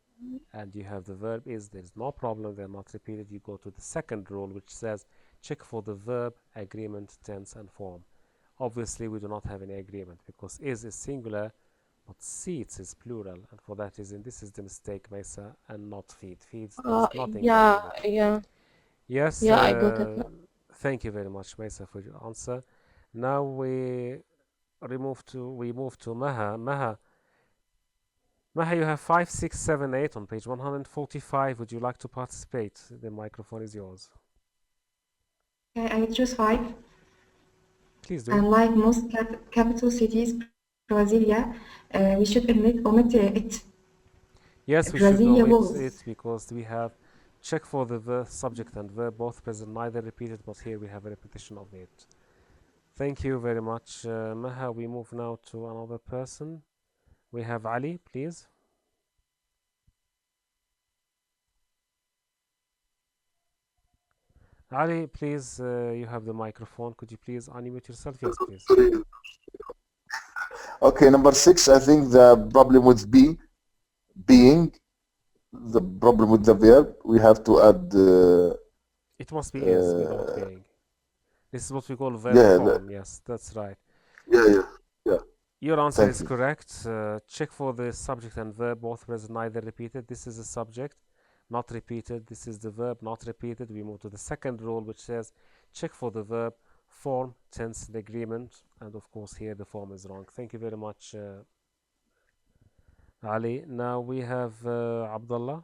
And you have the verb is, there's no problem, they're not repeated. You go to the second rule, which says check for the verb, agreement, tense, and form. Obviously, we do not have any agreement because is singular, but seats is plural, and for that reason, this is the mistake, Mesa, and not feed. Feeds, there's nothing wrong with it. Yeah. Yes. Yeah, I got it. Thank you very much, Mesa, for your answer. Now we move to Maha. Maha, you have 5, 6, 7, 8 on page 145. Would you like to participate? The microphone is yours. I choose 5. Please do. Unlike most capital cities, Brasilia, we should omit it. Yes, we should الرازية omit was. it because we have check for the subject and verb both present, neither repeated, but here we have a repetition of it. Thank you very much, Maha. We move now to another person. We have Ali, please. Ali, please, you have the microphone. Could you please unmute yourself? Yes, please. Okay, number 6, I think the problem with being, the problem with the verb, we have to add. It must be is without being. This is what we call verb yeah, form. Yes, that's right. Yeah. Your answer Thank is you. correct. Check for the subject and verb, both present, neither repeated. This is the subject, not repeated. This is the verb, not repeated. We move to the second rule, which says check for the verb, form, tense, and agreement. And of course, here the form is wrong. Thank you very much, Ali. Now we have Abdullah.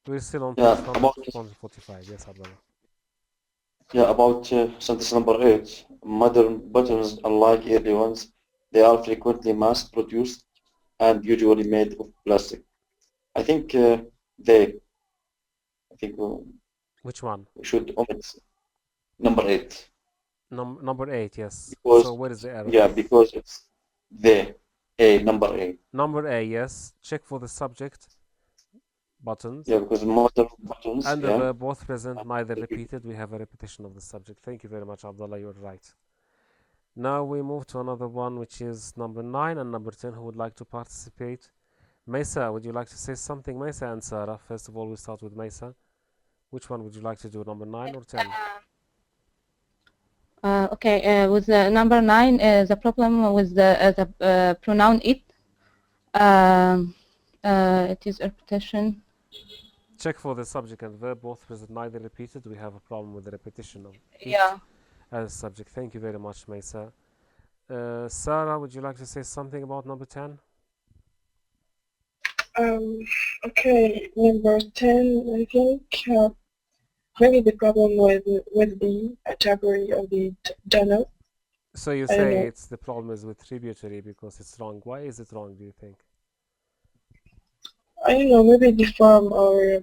We're still on page 145. Yes, Abdullah. Yeah, about sentence number 8. Modern buttons, unlike early ones, they are frequently mass-produced and usually made of plastic. I think Which one? we should omit number 8. Number 8, yes. Because, so where is the error? Yeah, because it's number A. Number A, yes. Check for the subject, buttons. Yeah, because modern buttons, and the yeah. verb both present, neither repeated. We have a repetition of the subject. Thank you very much, Abdullah. You're right. Now we move to another one, which is number 9 and number 10. Who would like to participate? Maysa, would you like to say something? Maysa and Sarah. First of all, we start with Maysa. Which one would you like to do, number 9 or 10? Okay, with number 9, the problem with the pronoun it. It is a repetition. Check for the subject and verb, both present, neither repeated. We have a problem with the repetition of it as subject. Thank you very much, Maysa. Sarah, would you like to say something about number 10? Okay, number 10, I think maybe the problem with the category of the journal. So you say it's the problem is with tributary because it's wrong. Why is it wrong, do you think? I don't know, maybe the form or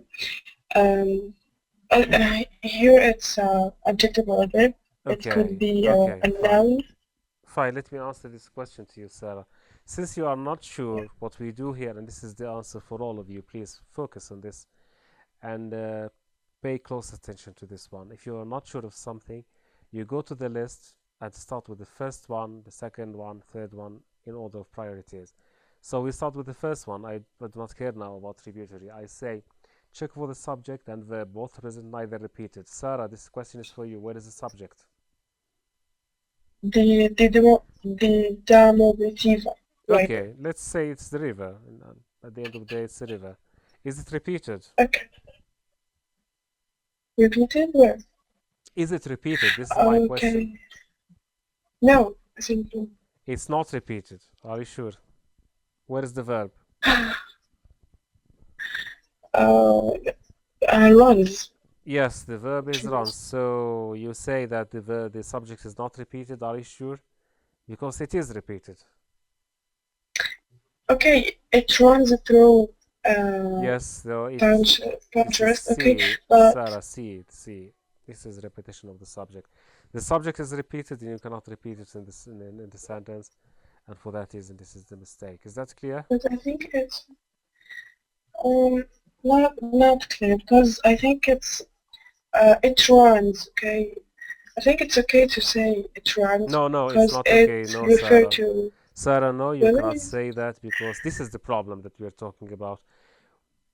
here it's adjective or verb. Okay. It could be okay, a fine. noun. Fine, let me answer this question to you, Sarah. Since you are not sure what we do here, and this is the answer for all of you, please focus on this and pay close attention to this one. If you are not sure of something, you go to the list and start with the first one, the second one, third one, in order of priorities. So we start with the first one. I do not care now about tributary. I say, check for the subject and verb, both present, neither repeated. Sarah, this question is for you. Where is the subject? The river. Okay, let's say it's the river. And at the end of the day, it's the river. Is it repeated? Okay. Repeated where? Is it repeated? This is my question. No, I think no. It's not repeated. Are you sure? Where is the verb? Runs. Yes, the verb is runs. So you say that the subject is not repeated. Are you sure? Because it is repeated. Okay, it runs through. Yes, though Contrast. Okay, Sarah, see. This is repetition of the subject. The subject is repeated, and you cannot repeat it in this in the sentence, and for that reason, this is the mistake. Is that clear? But I think it's not clear because I think it's it runs. Okay, I think it's okay to say it runs. No, it's not okay. No, refer Sarah. to Sarah, no, you really? cannot say that because this is the problem that we are talking about.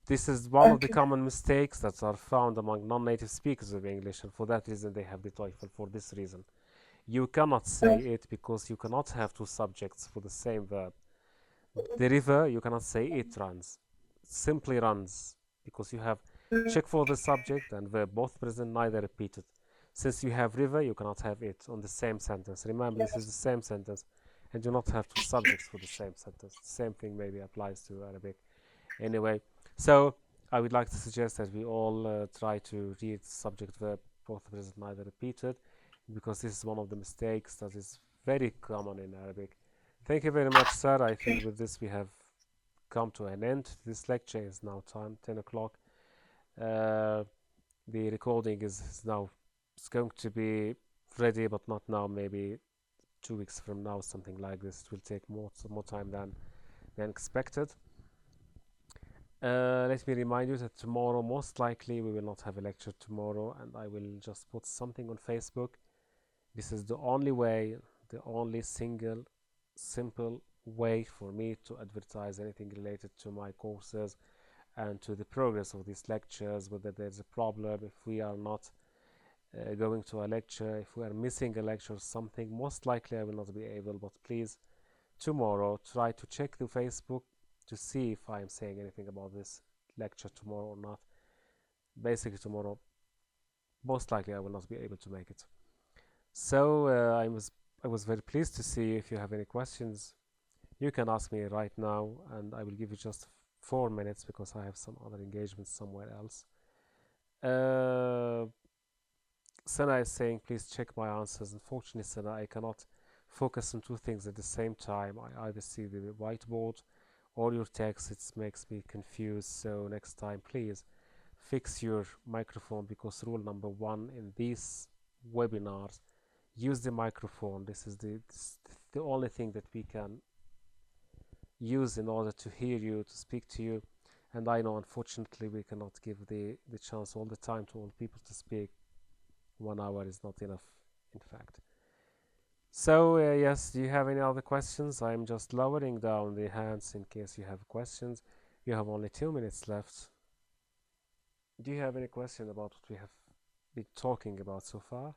This is one of the common mistakes that are found among non-native speakers of English, and for that reason they have the TOEFL. For this reason, you cannot say it because you cannot have two subjects for the same verb. The river, you cannot say it runs. It simply runs because you have check for the subject and verb, both present, neither repeated. Since you have river, you cannot have it on the same sentence. Remember, this is the same sentence, and do not have two subjects for the same sentence. The same thing maybe applies to Arabic. Anyway, so I would like to suggest that we all try to read subject verb, both present, neither repeated, because this is one of the mistakes that is very common in Arabic. Thank you very much, Sarah. I think with this we have come to an end. This lecture is now time 10 o'clock. The recording is now, it's going to be ready, but not now, maybe 2 weeks from now, something like this. It will take more time than expected. Let me remind you that tomorrow, most likely, we will not have a lecture tomorrow, and I will just put something on Facebook. This is the only way, the only single, simple way for me to advertise anything related to my courses and to the progress of these lectures, whether there's a problem, if we are not going to a lecture, if we are missing a lecture or something. Most likely I will not be able, but please, tomorrow, try to check the Facebook to see if I am saying anything about this lecture tomorrow or not. Basically tomorrow, most likely I will not be able to make it. So I was very pleased to see. If you have any questions, you can ask me right now, and I will give you just 4 minutes because I have some other engagements somewhere else. Sana is saying, please check my answers. Unfortunately, Sana, I cannot focus on 2 things at the same time. I either see the whiteboard or your text. It makes me confused. So next time, please fix your microphone, because rule number 1 in these webinars, use the microphone. This is the only thing that we can use in order to hear you, to speak to you. And I know, unfortunately, we cannot give the chance all the time to all people to speak. 1 hour is not enough, in fact. So yes, do you have any other questions? I'm just lowering down the hands in case you have questions. You have only 2 minutes left. Do you have any question about what we have been talking about so far?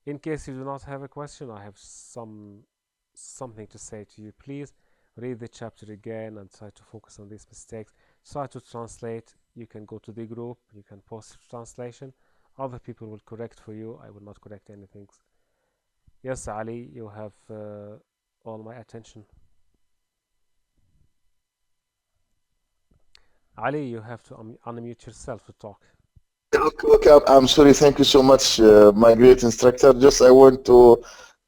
In case you do not have a question, I have something to say to you. Please read the chapter again and try to focus on these mistakes. Try to translate. You can go to the group, you can post your translation. Other people will correct for you. I will not correct anything. Yes, Ali, you have all my attention. Ali, you have to unmute yourself to talk. Okay, I'm sorry. Thank you so much, my great instructor. Just I want to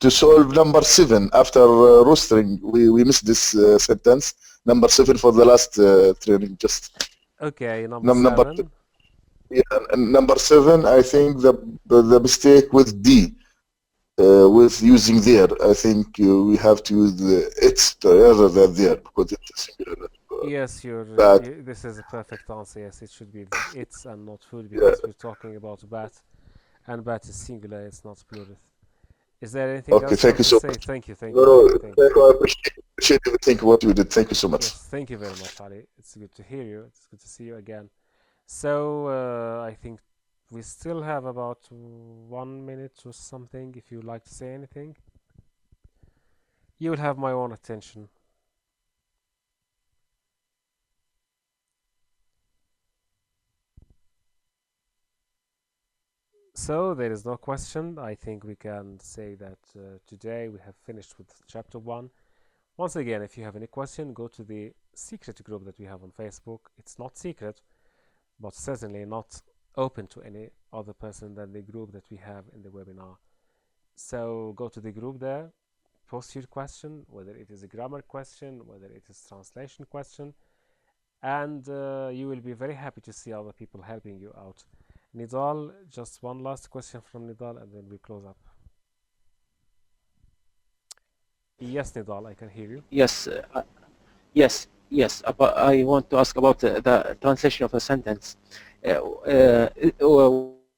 solve number 7 after rostering. We missed this sentence. Number 7 for the last training. Just okay. Number 7. Number 7. I think the mistake with D, with using there. I think we have to use the it's rather than there, because it's singular. Yes, this is a perfect answer. Yes, it should be it's and not food, because we're talking about bat, and bat is singular, it's not plural. Is there anything else? Thank you so much. Thank you. I appreciate everything what you did. Thank you so much. Yes, thank you very much, Ali. It's good to hear you. It's good to see you again. So I think we still have about 1 minute or something. If you'd like to say anything, you will have my own attention. So there is no question. I think we can say that today we have finished with chapter 1. Once again, if you have any question, go to the secret group that we have on Facebook. It's not secret, but certainly not open to any other person than the group that we have in the webinar. So go to the group there, post your question, whether it is a grammar question, whether it is translation question, and you will be very happy to see other people helping you out. Nidal, just one last question from Nidal, and then we close up. Yes, Nidal, I can hear you. Yes, yes. I want to ask about the translation of a sentence.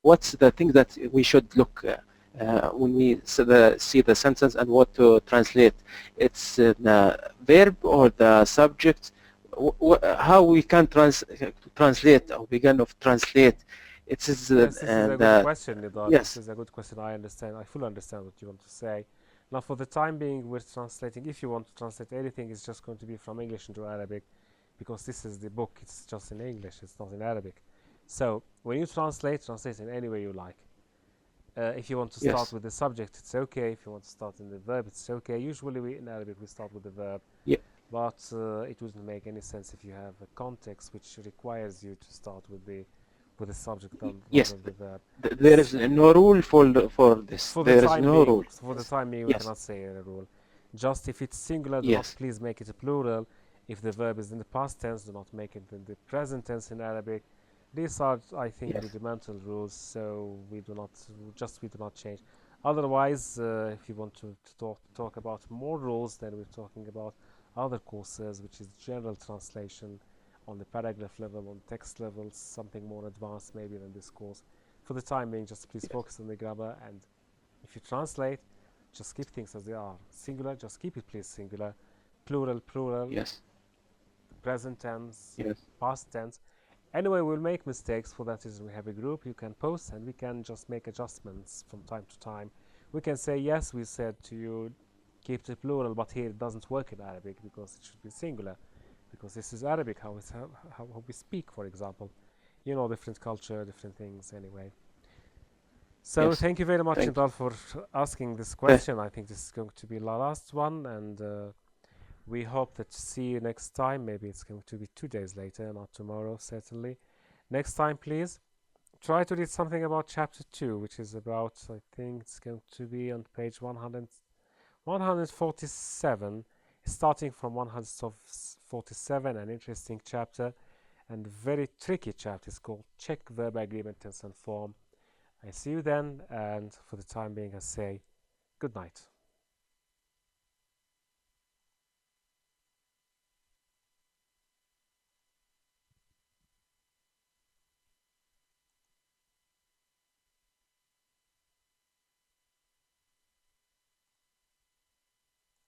What's the thing that we should look when we see the sentence and what to translate? It's the verb or the subject? How we can translate or begin of translate? This is a good question, Nidal. Yes. This is a good question. I understand. I fully understand what you want to say. Now, for the time being, we're translating. If you want to translate anything, it's just going to be from English into Arabic, because this is the book. It's just in English. It's not in Arabic. So when you translate in any way you like. If you want to start with the subject, it's okay. If you want to start in the verb, it's okay. Usually in Arabic we start with the verb. Yeah. But it wouldn't make any sense if you have a context which requires you to start with the subject rather than the verb. There is no rule for this. There is no rule. For the time being, we cannot say a rule. Just if it's singular, do not please make it a plural. If the verb is in the past tense, do not make it in the present tense in Arabic. These are, I think, Yes. rudimental rules, so we do not change. Otherwise, if you want to talk about more rules, then we're talking about other courses, which is general translation on the paragraph level, on text levels, something more advanced maybe than this course. For the time being, just please focus on the grammar, and if you translate, just keep things as they are. Singular, just keep it please singular. Plural, plural. Yes. Present tense, Yes. past tense. Anyway, we'll make mistakes. For that reason, we have a group. You can post, and we can just make adjustments from time to time. We can say, yes, we said to you, keep the plural, but here it doesn't work in Arabic because it should be singular. Because this is Arabic, how we speak, for example. You know, different culture, different things, anyway. So Yes. thank you very much, Thank Indal, for asking this question. I think this is going to be the last one, and we hope that to see you next time. Maybe it's going to be 2 days later, not tomorrow, certainly. Next time, please, try to read something about chapter 2, which is about, I think it's going to be on page 147, starting from 147, an interesting chapter and very tricky chapter. It's called Check Verb Agreement Tense and Form. I see you then, and for the time being, I say good night.